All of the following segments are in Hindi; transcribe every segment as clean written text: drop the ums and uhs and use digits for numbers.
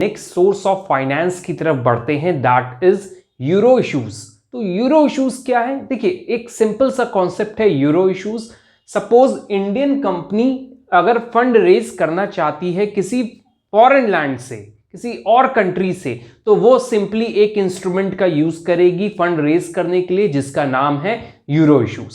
नेक्स्ट सोर्स ऑफ फाइनेंस की तरफ बढ़ते हैं, दैट इज यूरो इश्यूज। तो यूरो इश्यूज क्या है? देखिए, एक सिंपल सा कॉन्सेप्ट है euro issues. Suppose Indian company अगर फंड रेज करना चाहती है किसी फॉरेन लैंड से, किसी और कंट्री से, तो वो सिंपली एक इंस्ट्रूमेंट का यूज करेगी फंड रेज करने के लिए, जिसका नाम है यूरो इश्यूज।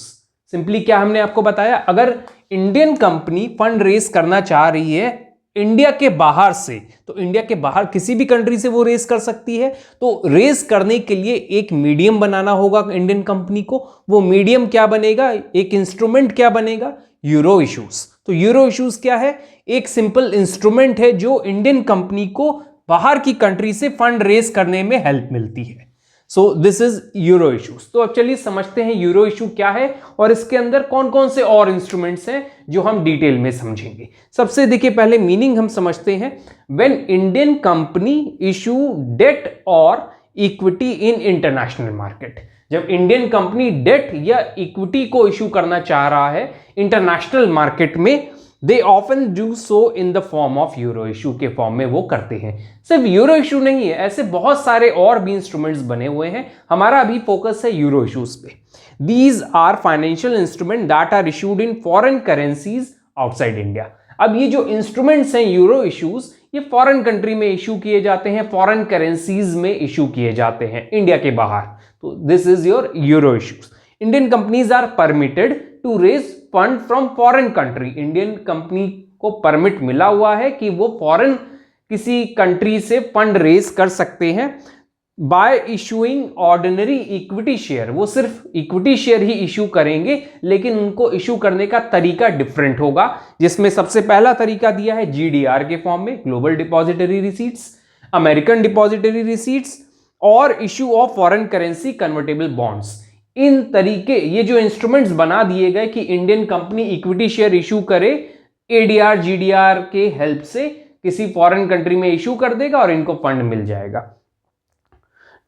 सिंपली क्या हमने आपको बताया, अगर इंडियन कंपनी फंड रेज करना चाह रही है इंडिया के बाहर से, तो इंडिया के बाहर किसी भी कंट्री से वो रेज कर सकती है। तो रेज करने के लिए एक मीडियम बनाना होगा इंडियन कंपनी को। वो मीडियम क्या बनेगा, एक इंस्ट्रूमेंट क्या बनेगा, यूरो इश्यूज। तो यूरो इश्यूज क्या है? एक सिंपल इंस्ट्रूमेंट है जो इंडियन कंपनी को बाहर की कंट्री से फंड रेज करने में हेल्प मिलती है। So this is euro issues. तो अब चलिए समझते हैं यूरो इशू क्या है और इसके अंदर कौन कौन से और इंस्ट्रूमेंट्स हैं जो हम डिटेल में समझेंगे। सबसे देखिए पहले मीनिंग हम समझते हैं। When Indian company issue debt और इक्विटी इन इंटरनेशनल मार्केट, जब इंडियन कंपनी डेट या इक्विटी को इशू करना चाह रहा है इंटरनेशनल मार्केट में, they often do so in the form of euro issue के फॉर्म में वो करते हैं। सिर्फ यूरो इशू नहीं है, ऐसे बहुत सारे और भी इंस्ट्रूमेंट्स बने हुए हैं। हमारा अभी फोकस है यूरो इशूज पे। These are financial instrument that are issued in foreign currencies outside India. अब ये जो इंस्ट्रूमेंट्स हैं यूरो इशूज, ये फॉरेन कंट्री में इशू किए जाते हैं, फॉरेन करेंसीज में इशू किए जाते हैं इंडिया के बाहर। तो this is your euro issues. Indian companies are permitted to raise fund from foreign country. Indian company को परमिट मिला हुआ है कि वो फॉरेन किसी कंट्री से फंड रेज कर सकते हैं bye issuing ordinary equity share. वो सिर्फ इक्विटी शेयर ही इशू करेंगे, लेकिन उनको इशू करने का तरीका डिफरेंट होगा, जिसमें सबसे पहला तरीका दिया है जीडीआर के फॉर्म में, global depository receipts, American depository receipts और issue of foreign currency convertible bonds. इन तरीके, ये जो इंस्ट्रूमेंट्स बना दिए गए कि Indian company equity share issue करे, एडीआर जीडीआर के हेल्प से किसी फॉरेन कंट्री में इशू कर देगा और इनको फंड मिल जाएगा।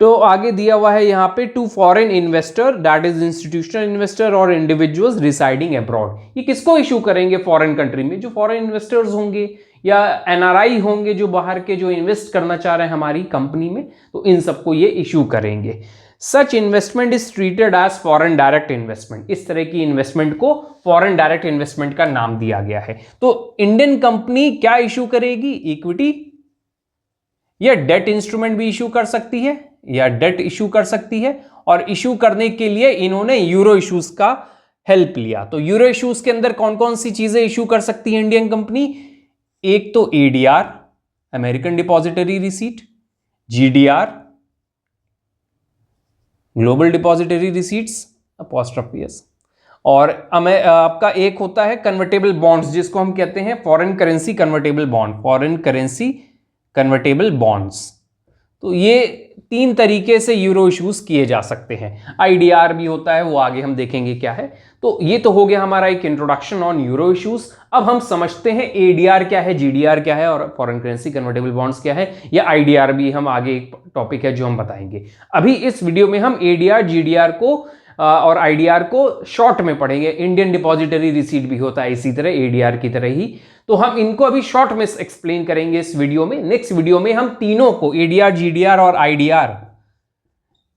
तो आगे दिया हुआ है यहां पे, to foreign investor that is institutional investor और इंडिविजुअल्स रिसाइडिंग अब्रॉड। ये किसको इशू करेंगे फॉरेन कंट्री में? जो फॉरेन इन्वेस्टर्स होंगे या एनआरआई होंगे जो बाहर के, जो इन्वेस्ट करना चाह रहे हैं हमारी कंपनी में, तो इन सबको ये इशू करेंगे। Such investment is treated as foreign direct investment. इस तरह की इन्वेस्टमेंट को फॉरेन डायरेक्ट इन्वेस्टमेंट का नाम दिया गया है। तो इंडियन कंपनी क्या इशू करेगी? इक्विटी या डेट इंस्ट्रूमेंट भी इशू कर सकती है, या डेट इशू कर सकती है। और इशू करने के लिए इन्होंने यूरो इशूज का हेल्प लिया। तो यूरो इशूज के अंदर कौन कौन सी चीजें इशू कर सकती है इंडियन कंपनी? एक तो ADR, American depository receipt, GDR, global depository receipts apostrophes, और आपका एक होता है कन्वर्टेबल बॉन्ड्स, जिसको हम कहते हैं foreign currency convertible bond, foreign currency convertible bonds. तो ये तीन तरीके से यूरो इशूज किए जा सकते हैं। आईडीआर भी होता है, वो आगे हम देखेंगे क्या है। तो ये तो हो गया हमारा एक इंट्रोडक्शन ऑन यूरो इशूज। अब हम समझते हैं एडीआर क्या है, जीडीआर क्या है और फॉरेन करेंसी कन्वर्टेबल बॉन्ड्स क्या है, या आईडीआर भी हम आगे एक टॉपिक है जो हम बताएंगे। अभी इस वीडियो में हम एडीआर, जीडीआर को और आईडीआर को शॉर्ट में पढ़ेंगे। इंडियन डिपॉजिटरी रिसीट भी होता है इसी तरह, एडीआर की तरह ही। तो हम इनको अभी शॉर्ट में एक्सप्लेन करेंगे इस वीडियो में। नेक्स्ट वीडियो में हम तीनों को, एडीआर, जीडीआर और आईडीआर,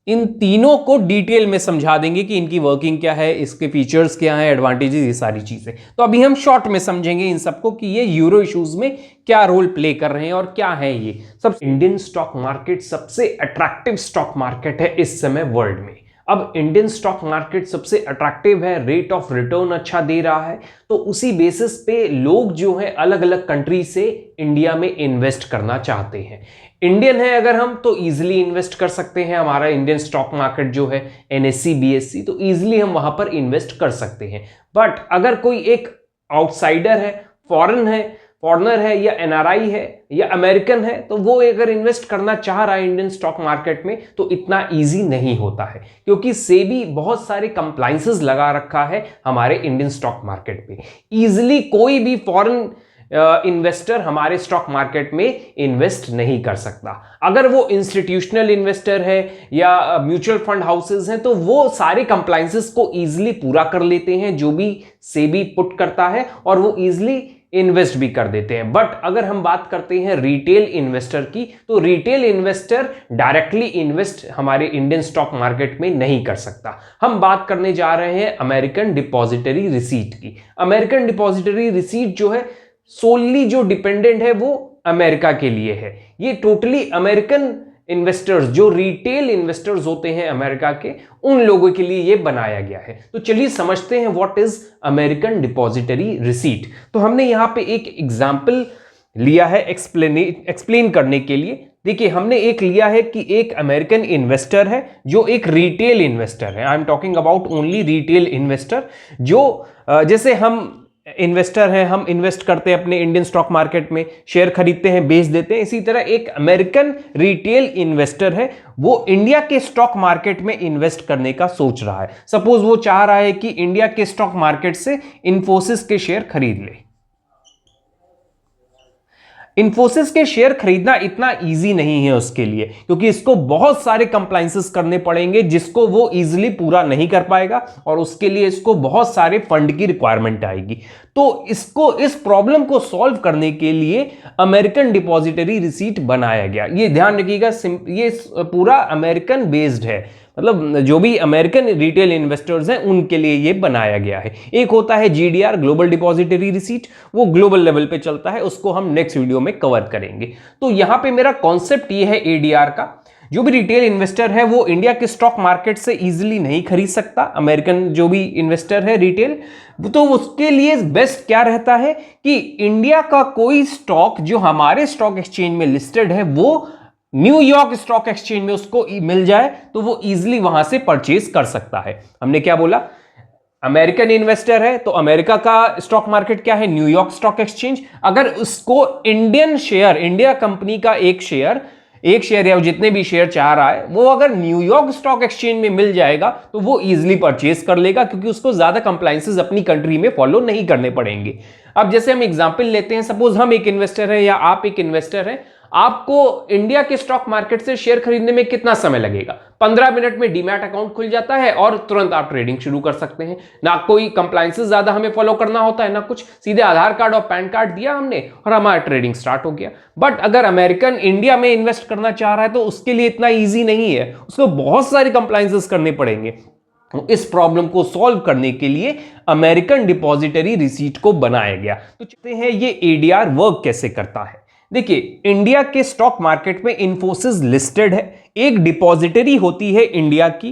इन तीनों को डिटेल में समझा देंगे कि इनकी वर्किंग क्या है, इसके फीचर्स क्या हैं, एडवांटेजेस, ये सारी चीजें। तो अभी हम शॉर्ट में समझेंगे इन सबको कि ये यूरो इशूज में क्या रोल प्ले कर रहे हैं और क्या है ये सब। इंडियन स्टॉक मार्केट सबसे अट्रैक्टिव स्टॉक मार्केट है इस समय वर्ल्ड में। अब इंडियन स्टॉक मार्केट सबसे अट्रैक्टिव है, रेट ऑफ रिटर्न अच्छा दे रहा है, तो उसी बेसिस पे लोग जो है अलग अलग कंट्री से इंडिया में इन्वेस्ट करना चाहते हैं। इंडियन है अगर हम, तो इजीली इन्वेस्ट कर सकते हैं। हमारा इंडियन स्टॉक मार्केट जो है एनएससी, बीएससी, तो इजीली हम वहां पर इन्वेस्ट कर सकते हैं। बट अगर कोई एक आउटसाइडर है, फॉरेनर है या एनआरआई है या अमेरिकन है, तो वो अगर इन्वेस्ट करना चाह रहा है इंडियन स्टॉक मार्केट में, तो इतना इजी नहीं होता है, क्योंकि सेबी बहुत सारे कंप्लायंसेस लगा रखा है हमारे इंडियन स्टॉक मार्केट पे। इजीली कोई भी फॉरेन इन्वेस्टर हमारे स्टॉक मार्केट में इन्वेस्ट नहीं कर सकता। अगर वो इंस्टीट्यूशनल इन्वेस्टर है या म्यूचुअल फंड हाउसेस हैं, तो वो सारे कंप्लायंसेस को इजीली पूरा कर लेते हैं जो भी सेबी पुट करता है, और वो इजीली इन्वेस्ट भी कर देते हैं। बट अगर हम बात करते हैं रिटेल इन्वेस्टर की, तो रिटेल इन्वेस्टर डायरेक्टली इन्वेस्ट हमारे इंडियन स्टॉक मार्केट में नहीं कर सकता। हम बात करने जा रहे हैं अमेरिकन डिपॉजिटरी रिसीट की। अमेरिकन डिपॉजिटरी रिसीट जो है सोनली जो डिपेंडेंट है वो अमेरिका के लिए है। ये टोटली अमेरिकन इन्वेस्टर्स, जो रिटेल इन्वेस्टर्स होते हैं अमेरिका के, उन लोगों के लिए ये बनाया गया है। तो चलिए समझते हैं what is American depository receipt. तो हमने यहां पे एक एग्जांपल लिया है एक्सप्लेन करने के लिए। देखिए, हमने एक लिया है कि एक अमेरिकन इन्वेस्टर है जो एक रिटेल इन्वेस्टर है। I am talking about only retail investor, जो जैसे हम इन्वेस्टर हैं, हम इन्वेस्ट करते हैं अपने इंडियन स्टॉक मार्केट में, शेयर खरीदते हैं, बेच देते हैं। इसी तरह एक अमेरिकन रिटेल इन्वेस्टर है, वो इंडिया के स्टॉक मार्केट में इन्वेस्ट करने का सोच रहा है। सपोज वो चाह रहा है कि इंडिया के स्टॉक मार्केट से इन्फोसिस के शेयर खरीद ले। इन्फोसिस के शेयर खरीदना इतना इजी नहीं है उसके लिए, क्योंकि इसको बहुत सारे कंप्लायंसेस करने पड़ेंगे जिसको वो इजीली पूरा नहीं कर पाएगा, और उसके लिए इसको बहुत सारे फंड की रिक्वायरमेंट आएगी। तो इसको, इस प्रॉब्लम को सॉल्व करने के लिए अमेरिकन डिपॉजिटरी रिसीट बनाया गया। ये ध्यान रखिएगा, ये पूरा अमेरिकन बेस्ड है, मतलब जो भी अमेरिकन रिटेल इन्वेस्टर्स हैं उनके लिए ये बनाया गया है। एक होता है जीडीआर, ग्लोबल डिपॉजिटरी रिसीट, वो ग्लोबल लेवल पे चलता है, उसको हम नेक्स्ट वीडियो में कवर करेंगे। तो यहां पे मेरा कॉन्सेप्ट ये है एडीआर का। जो भी रिटेल इन्वेस्टर है वो इंडिया के स्टॉक मार्केट से इजीली नहीं खरीद सकता, अमेरिकन जो भी इन्वेस्टर है रिटेल, तो उसके लिए बेस्ट क्या रहता है कि इंडिया का कोई स्टॉक जो हमारे स्टॉक एक्सचेंज में लिस्टेड है वो न्यूयॉर्क स्टॉक एक्सचेंज में उसको मिल जाए, तो वो इजीली वहां से परचेज कर सकता है। हमने क्या बोला, अमेरिकन इन्वेस्टर है तो अमेरिका का स्टॉक मार्केट क्या है, न्यूयॉर्क स्टॉक एक्सचेंज। अगर उसको इंडियन शेयर, इंडिया कंपनी का एक शेयर या जितने भी शेयर चाह रहा है, वो अगर न्यूयॉर्क स्टॉक एक्सचेंज में मिल जाएगा तो वो इजीली परचेज कर लेगा, क्योंकि उसको ज्यादा कंप्लायंसेस अपनी कंट्री में फॉलो नहीं करने पड़ेंगे। अब जैसे हम एग्जांपल लेते हैं, सपोज हम एक इन्वेस्टर है या आप एक इन्वेस्टर है, आपको इंडिया के स्टॉक मार्केट से शेयर खरीदने में कितना समय लगेगा? 15 मिनट में डीमैट अकाउंट खुल जाता है और तुरंत आप ट्रेडिंग शुरू कर सकते हैं। ना कोई कंप्लायंसेस ज्यादा हमें फॉलो करना होता है, ना कुछ, सीधे आधार कार्ड और पैन कार्ड दिया हमने और हमारा ट्रेडिंग स्टार्ट हो गया। बट अगर अमेरिकन इंडिया में इन्वेस्ट करना चाह रहा है तो उसके लिए इतना ईजी नहीं है, उसको बहुत सारे कंप्लायंसेस करने पड़ेंगे। इस प्रॉब्लम को सॉल्व करने के लिए अमेरिकन डिपॉजिटरी रिसीट को बनाया गया। तो चलते हैं ये एडीआर वर्क कैसे करता है। देखिए, इंडिया के स्टॉक मार्केट में इन्फोसिस लिस्टेड है। एक डिपॉजिटरी होती है इंडिया की,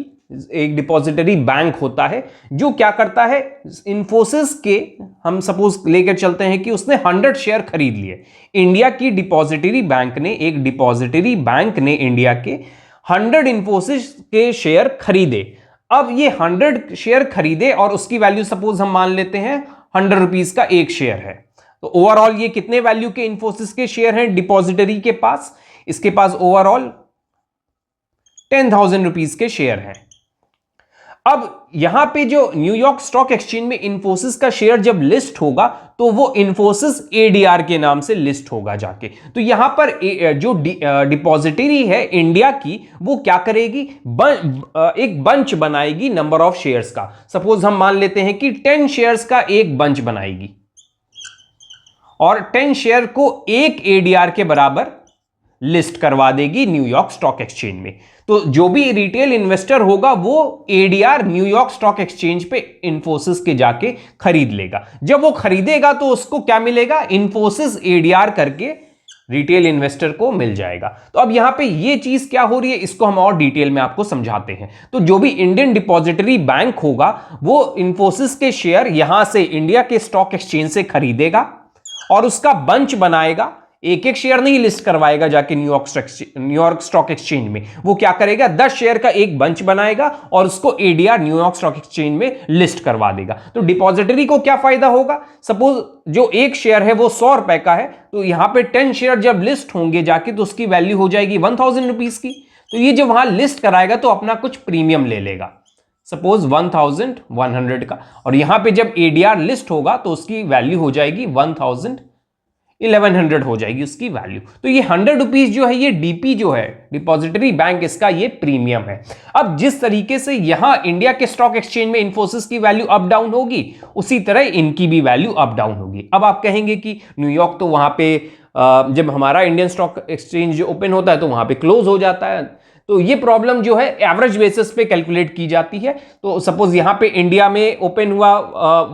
एक डिपॉजिटरी बैंक होता है जो क्या करता है, इन्फोसिस के, हम सपोज लेकर चलते हैं कि उसने 100 शेयर खरीद लिए। इंडिया की डिपॉजिटरी बैंक ने, एक डिपॉजिटरी बैंक ने इंडिया के 100 इन्फोसिस के शेयर खरीदे। अब ये 100 शेयर खरीदे और उसकी वैल्यू सपोज हम मान लेते हैं 100 रुपीज का एक शेयर है। तो ओवरऑल ये कितने वैल्यू के इन्फोसिस के शेयर हैं डिपॉजिटरी के पास? इसके पास ओवरऑल 10,000 रुपीज के शेयर हैं। अब यहां पे जो न्यूयॉर्क स्टॉक एक्सचेंज में इन्फोसिस का शेयर जब लिस्ट होगा तो वो इन्फोसिस एडीआर के नाम से लिस्ट होगा जाके। तो यहां पर जो डिपॉजिटरी है इंडिया की, वो क्या करेगी, एक बंच बनाएगी नंबर ऑफ शेयर्स का। सपोज हम मान लेते हैं कि 10 शेयर्स का एक बंच बनाएगी और 10 शेयर को एक एडीआर के बराबर लिस्ट करवा देगी न्यूयॉर्क स्टॉक एक्सचेंज में। तो जो भी रिटेल इन्वेस्टर होगा वो एडीआर न्यूयॉर्क स्टॉक एक्सचेंज पे इन्फोसिस के जाके खरीद लेगा। जब वो खरीदेगा तो उसको क्या मिलेगा, इन्फोसिस एडीआर करके रिटेल इन्वेस्टर को मिल जाएगा। तो अब यहां पे ये चीज क्या हो रही है, इसको हम और डिटेल में आपको समझाते हैं। तो जो भी इंडियन डिपॉजिटरी बैंक होगा वो इन्फोसिस के शेयर यहां से इंडिया के स्टॉक एक्सचेंज से खरीदेगा और उसका बंच बनाएगा। एक एक शेयर नहीं लिस्ट करवाएगा जाके न्यूयॉर्क स्टॉक एक्सचेंज में, वो क्या करेगा, 10 शेयर का एक बंच बनाएगा और उसको एडीआर न्यूयॉर्क स्टॉक एक्सचेंज में लिस्ट करवा देगा। तो डिपॉजिटरी को क्या फायदा होगा, सपोज जो एक शेयर है वो 100 रुपए का है, तो यहां पे 10 शेयर जब लिस्ट होंगे जाके तो उसकी वैल्यू हो जाएगी 1000 रुपीज की। तो ये जब वहां लिस्ट कराएगा तो अपना कुछ प्रीमियम ले लेगा, सपोज 1100 का, और यहां पे जब एडीआर लिस्ट होगा तो उसकी वैल्यू हो जाएगी 1000 1100 हो जाएगी उसकी वैल्यू। तो ये 100 रुपीज जो है ये डीपी जो है, डिपॉजिटरी बैंक, इसका ये प्रीमियम है। अब जिस तरीके से यहां इंडिया के स्टॉक एक्सचेंज में इन्फोसिस की वैल्यू अप डाउन होगी, उसी तरह इनकी भी वैल्यू अप डाउन होगी। अब आप कहेंगे कि न्यूयॉर्क तो वहां पे जब हमारा इंडियन स्टॉक एक्सचेंज ओपन होता है तो वहां पे क्लोज हो जाता है, तो ये प्रॉब्लम जो है एवरेज बेसिस पे कैलकुलेट की जाती है। तो सपोज यहां पे इंडिया में ओपन हुआ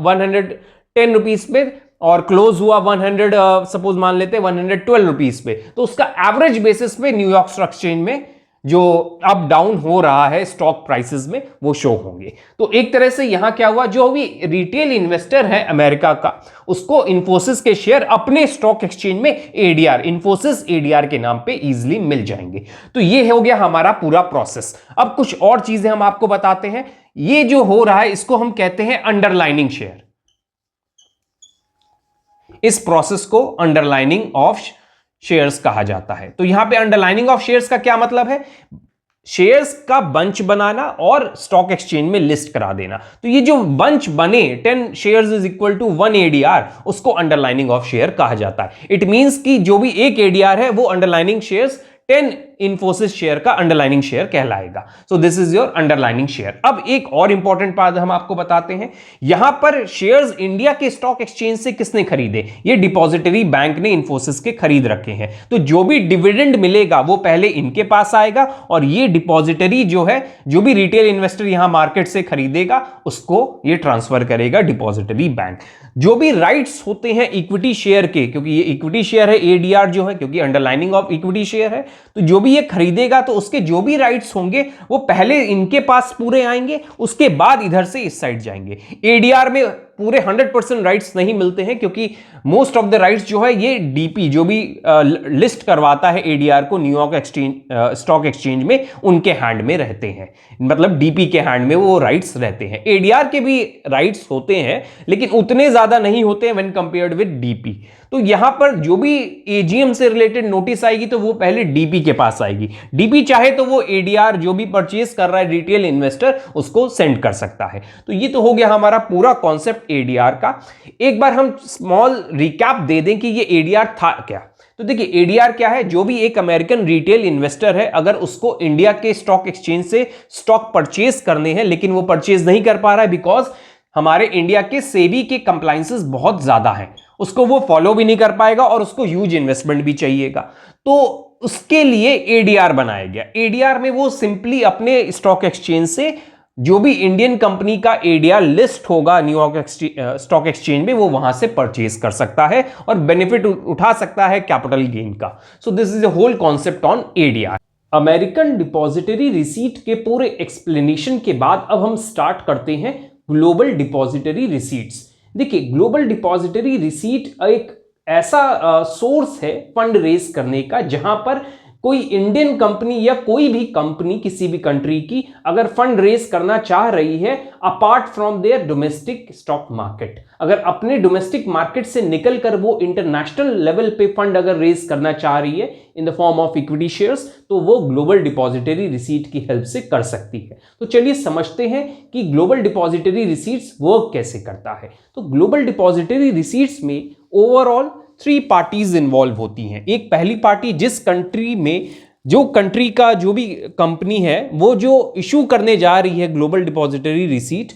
110 रुपीज पे और क्लोज हुआ 100 सपोज मान लेते हैं 112 रुपीज पे, तो उसका एवरेज बेसिस पे न्यूयॉर्क स्टॉक एक्सचेंज में जो अप डाउन हो रहा है स्टॉक प्राइसेस में वो शो होंगे। तो एक तरह से यहां क्या हुआ, जो भी रिटेल इन्वेस्टर है अमेरिका का, उसको इन्फोसिस के शेयर अपने स्टॉक एक्सचेंज में एडीआर, इन्फोसिस एडीआर के नाम पे इजीली मिल जाएंगे। तो ये हो गया हमारा पूरा प्रोसेस। अब कुछ और चीजें हम आपको बताते हैं। ये जो हो रहा है इसको हम कहते हैं अंडरलाइनिंग शेयर। इस प्रोसेस को अंडरलाइनिंग ऑफ शेयर्स कहा जाता है। तो यहां पे अंडरलाइनिंग ऑफ शेयर्स का क्या मतलब है, शेयर्स का बंच बनाना और स्टॉक एक्सचेंज में लिस्ट करा देना। तो ये जो बंच बने 10 shares is equal to 1 ADR, उसको अंडरलाइनिंग ऑफ शेयर कहा जाता है। इट मींस कि जो भी एक एडीआर है वो अंडरलाइनिंग शेयर्स 10 इन्फोसिस शेयर का अंडरलाइनिंग शेयर कहलाएगा। सो this is your underlining share. अब एक और इंपॉर्टेंट बात हम आपको बताते हैं, यहां पर शेयर्स इंडिया के स्टॉक एक्सचेंज से किसने खरीदे, ये डिपॉजिटरी बैंक ने इन्फोसिस के खरीद रखे हैं। तो जो भी डिविडेंड मिलेगा वो पहले इनके पास आएगा और ये डिपॉजिटरी जो है, जो भी रिटेल इन्वेस्टर यहां मार्केट से खरीदेगा उसको ये ट्रांसफर करेगा डिपॉजिटरी बैंक। जो भी राइट्स होते हैं इक्विटी शेयर के, क्योंकि ये इक्विटी शेयर है एडीआर जो है, क्योंकि अंडरलाइनिंग ऑफ इक्विटी शेयर है, तो जो भी ये खरीदेगा तो उसके जो भी राइट्स होंगे वो पहले इनके पास पूरे आएंगे, उसके बाद इधर से इस साइड जाएंगे। एडीआर में पूरे 100% राइट्स नहीं मिलते हैं, क्योंकि मोस्ट ऑफ द राइट्स जो है ये डीपी जो भी लिस्ट करवाता है एडीआर को न्यूयॉर्क एक्सचेंज स्टॉक एक्सचेंज में, उनके हैंड में रहते हैं, मतलब डीपी के हैंड में वो राइट्स रहते हैं। एडीआर के भी राइट्स होते हैं लेकिन उतने ज्यादा नहीं होते हैं व्हेन कंपेयर्ड विद डीपी। तो यहां पर जो भी एजीएम से रिलेटेड नोटिस आएगी तो वो पहले डीपी के पास आएगी। डीपी चाहे तो वो एडीआर जो भी परचेज कर रहा है रिटेल इन्वेस्टर उसको सेंड कर सकता है। तो ये तो हो गया हमारा पूरा कॉन्सेप्ट एडीआर का। एक बार हम स्मॉल रिकैप दे दें कि ये एडीआर था क्या। तो देखिए एडीआर क्या है, जो भी एक अमेरिकन रिटेल इन्वेस्टर है अगर उसको इंडिया के स्टॉक एक्सचेंज से स्टॉक परचेज करने हैं लेकिन वो परचेज नहीं कर पा रहा है बिकॉज हमारे इंडिया के सेबी के कंप्लायंसेस बहुत ज्यादा हैं, उसको वो फॉलो भी नहीं कर पाएगा और उसको ह्यूज इन्वेस्टमेंट भी चाहिएगा, तो उसके लिए एडीआर बनाया गया। एडीआर में वो सिंपली अपने स्टॉक एक्सचेंज से जो भी इंडियन कंपनी का एडीआर लिस्ट होगा न्यूयॉर्क स्टॉक एक्सचेंज में वो वहां से परचेज कर सकता है और बेनिफिट उठा सकता है कैपिटल गेन का। So this is a whole concept on ADR. American depository receipt के पूरे एक्सप्लेनेशन के बाद अब हम स्टार्ट करते हैं ग्लोबल डिपॉजिटरी रिसीट्स। देखिए ग्लोबल डिपॉजिटरी रिसीट एक ऐसा सोर्स है फंड रेज करने का जहां पर कोई इंडियन कंपनी या कोई भी कंपनी किसी भी कंट्री की अगर फंड रेज करना चाह रही है apart from there domestic stock market, अगर अपने डोमेस्टिक मार्केट से निकलकर वो इंटरनेशनल लेवल पे फंड अगर रेज करना चाह रही है इन the form of equity shares, तो वो ग्लोबल डिपॉजिटरी रिसीट की हेल्प से कर सकती है। तो चलिए समझते हैं कि ग्लोबल डिपॉजिटरी रिसीट्स वर्क कैसे करता है। तो ग्लोबल डिपॉजिटरी रिसीट्स में ओवरऑल 3 पार्टीज इन्वॉल्व होती हैं। एक पहली पार्टी जिस कंट्री में जो कंट्री का जो भी कंपनी है वो जो इशू करने जा रही है ग्लोबल डिपॉजिटरी रिसीट,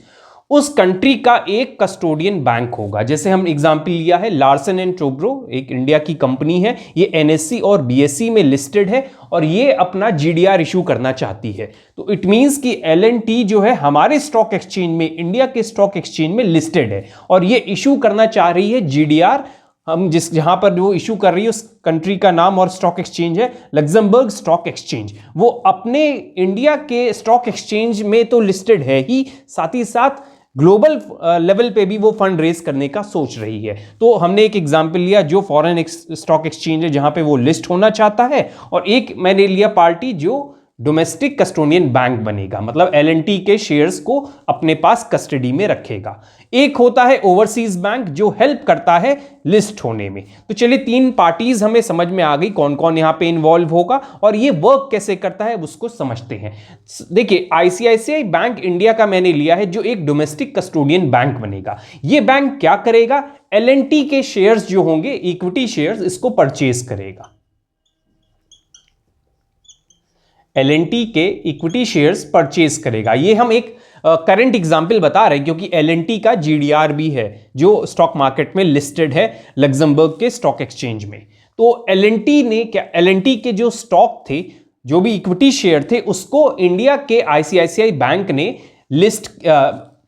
उस कंट्री का एक कस्टोडियन बैंक होगा। जैसे हम एग्जांपल लिया है लार्सन एंड टोब्रो, एक इंडिया की कंपनी है, ये एनएससी और बीएसई में लिस्टेड है और ये अपना जीडीआर इशू करना चाहती है। तो इट मींस कि एलएनटी जो है हमारे स्टॉक एक्सचेंज में, इंडिया के स्टॉक एक्सचेंज में लिस्टेड है और ये इशू करना चाह रही है जीडीआर। हम जहां पर वो इशू कर रही है उस कंट्री का नाम और स्टॉक एक्सचेंज है लग्जमबर्ग स्टॉक एक्सचेंज। वो अपने इंडिया के स्टॉक एक्सचेंज में तो लिस्टेड है ही, साथ ही साथ ग्लोबल लेवल पे भी वो फंड रेज करने का सोच रही है। तो हमने एक एग्जांपल लिया जो फॉरेन स्टॉक एक्सचेंज है जहां पे वो लिस्ट होना चाहता है, और एक मैंने लिया पार्टी जो डोमेस्टिक कस्टोडियन बैंक बनेगा, मतलब एल&टी के शेयर्स को अपने पास कस्टडी में रखेगा। एक होता है ओवरसीज बैंक जो हेल्प करता है लिस्ट होने में। तो चलिए 3 पार्टीज हमें समझ में आ गई कौन कौन यहां पे इन्वॉल्व होगा और ये वर्क कैसे करता है उसको समझते हैं। देखिए आईसीआईसीआई बैंक इंडिया का मैंने लिया है जो एक डोमेस्टिक कस्टोडियन बैंक बनेगा। ये बैंक क्या करेगा, एल&टी के शेयर्स जो होंगे इक्विटी शेयर्स इसको परचेज करेगा। एल&टी के इक्विटी शेयर्स परचेज करेगा। ये हम एक करंट एग्जांपल बता रहे हैं क्योंकि एल&टी का जीडीआर भी है जो स्टॉक मार्केट में लिस्टेड है लग्जमबर्ग के स्टॉक एक्सचेंज में। तो एल&टी ने क्या, एल&टी के जो स्टॉक थे, जो भी इक्विटी शेयर थे, उसको इंडिया के आईसीआईसीआई बैंक ने लिस्ट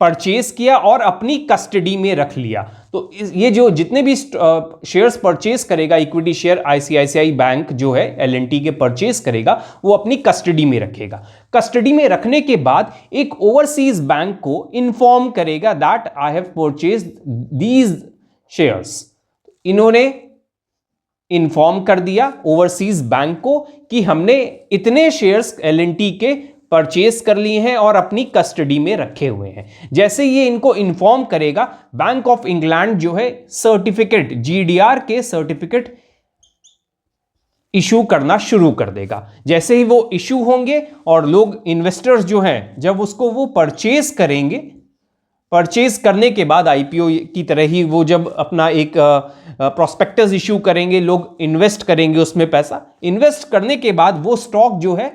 परचेज किया और अपनी कस्टडी में रख लिया। तो ये जो जितने भी शेयर्स परचेज करेगा इक्विटी शेयर आईसीआईसीआई बैंक जो है एल&टी के परचेज करेगा वो अपनी कस्टडी में रखेगा। कस्टडी में रखने के बाद एक ओवरसीज बैंक को इन्फॉर्म करेगा that I have purchase these shares. इन्होंने इन्फॉर्म कर दिया ओवरसीज बैंक को कि हमने इतने शेयर्स एल&टी के परचेज कर लिए हैं और अपनी कस्टडी में रखे हुए हैं। जैसे ये इनको इन्फॉर्म करेगा, बैंक ऑफ इंग्लैंड जो है सर्टिफिकेट, जीडीआर के सर्टिफिकेट इशू करना शुरू कर देगा। जैसे ही वो इशू होंगे और लोग इन्वेस्टर्स जो हैं जब उसको वो परचेज करेंगे, परचेज करने के बाद आईपीओ की तरह ही वो जब अपना एक प्रोस्पेक्टस इशू करेंगे, लोग इन्वेस्ट करेंगे उसमें पैसा, इन्वेस्ट करने के बाद वो स्टॉक जो है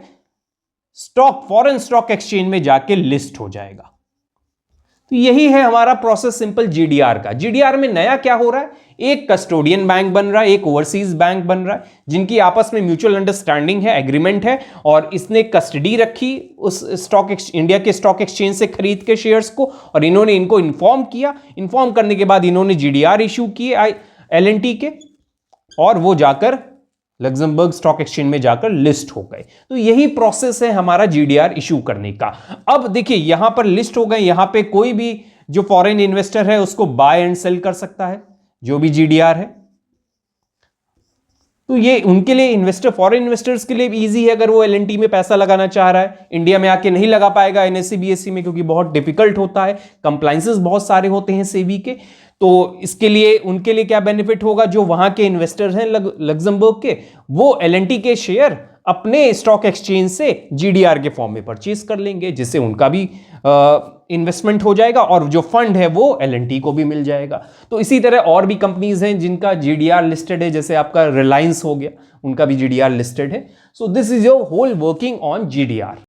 स्टॉक फॉरेन स्टॉक एक्सचेंज में जाके लिस्ट हो जाएगा। तो यही है हमारा प्रोसेस सिंपल जीडीआर का। जीडीआर में नया क्या हो रहा है, एक कस्टोडियन बैंक बन रहा है, एक ओवरसीज बैंक बन रहा है जिनकी आपस में म्यूचुअल अंडरस्टैंडिंग है, एग्रीमेंट है और इसने कस्टडी रखी उस इंडिया के स्टॉक एक्सचेंज से खरीद के शेयर्स को और इन्होंने इनको इन्फॉर्म किया। इन्फॉर्म करने के बाद इन्होंने जीडीआर इशू किए एल&टी के और वो जाकर लग्जमबर्ग स्टॉक एक्सचेंज में जाकर लिस्ट हो गए। तो यही प्रोसेस है हमारा जीडीआर इशू करने का। अब देखिए यहां पर लिस्ट हो गए, यहां पे कोई भी जो फॉरेन इन्वेस्टर है उसको बाय एंड सेल कर सकता है जो भी जीडीआर है। तो ये उनके लिए इन्वेस्टर, फॉरेन इन्वेस्टर्स के लिए भी इजी है। अगर वो एल&टी में पैसा लगाना चाह रहा है, इंडिया में आके नहीं लगा पाएगा एनएसई बीएसई में क्योंकि बहुत डिफिकल्ट होता है, कंप्लायंसेस बहुत सारे होते हैं सेबी के। तो इसके लिए उनके लिए क्या बेनिफिट होगा, जो वहां के इन्वेस्टर्स हैं लग्जमबर्ग के, वो एल&टी के शेयर अपने स्टॉक एक्सचेंज से जीडीआर के फॉर्म में परचेज कर लेंगे जिससे उनका भी इन्वेस्टमेंट हो जाएगा और जो फंड है वो एल&टी को भी मिल जाएगा। तो इसी तरह और भी कंपनीज हैं जिनका जीडीआर लिस्टेड है, जैसे आपका रिलायंस हो गया, उनका भी जीडीआर लिस्टेड है। So this is your whole working on GDR.